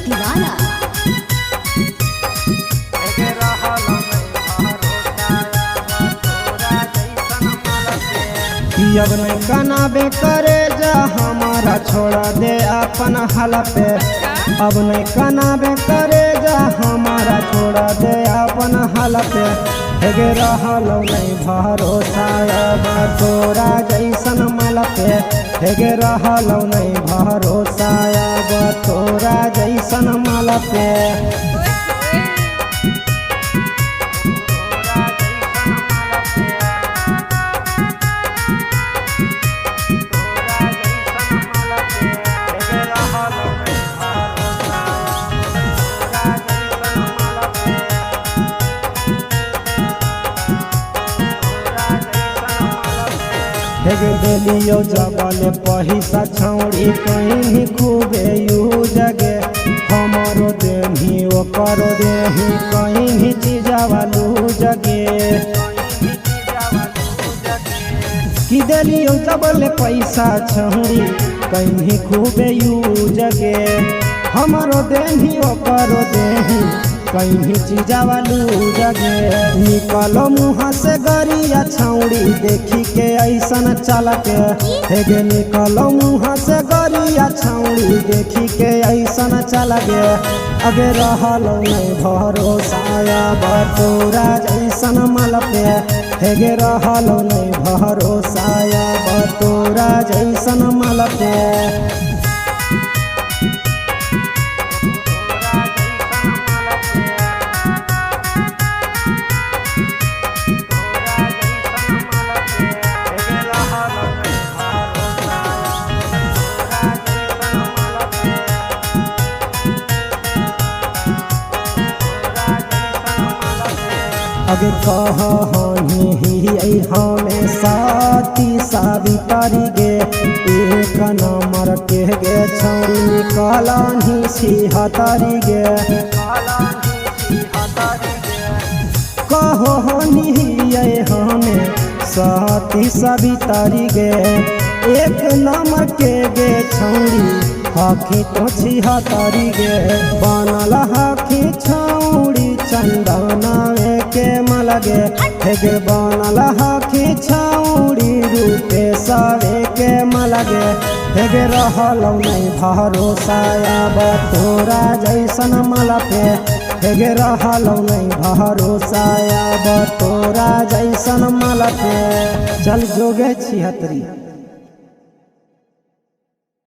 दीवाना। अब नहीं कनाबे करे जा हमारा छोड़ा दे अपन हल पे। अब नहीं कनाबे करे जा हमारा छोड़ा दे अपन हल पे। हेगे रहलो नहीं भरोसा अब तोरा जैसन मल पे। हेगे रहलो नहीं भरोसा अब तोरा जैसन मल पे। हेगे देलियो जबल पैसा छौड़ी कहीं खूबे यू जगे। हमारो देही ओकरो देही कहीं चीजवालू जगे। कि देलियो जबल पैसा छौड़ी कहीं खूबे यू जगे। हमारो देही ओकरो देही कहीं चीजवालू जगे। निकलो मुँह से गरिया छौड़ी देखी के ऐसन चल के। हेगे निकलो मुँह से गरिया छौड़ी देखी के ऐसन चल गे। अगे रहलो नहीं भरोसा अब तोरा जैसन मल पे। हेगे रहलो नहीं भरोसा अब तोरा जैसन मल पे। अगे कही हमें साथी सावित्री गे। एक नंबर के गे छौड़ी निकलही सिहतरी गे। कहो हमें साथी सावित्री गे। एक नंबर के गे छौड़ी हखी तो छिहतरी गे। बनल हखी छौड़ी चंदना के मलगे। हेगे बनल हखी छौड़ी रूपे सवे के मलगे। हेगे रहलो नहीं भरोसा अब तोरा जैसन मल पे। हेगे रहलो नहीं भरोसा अब तोरा जैसन मल पे। चल जोगे छिहतरी।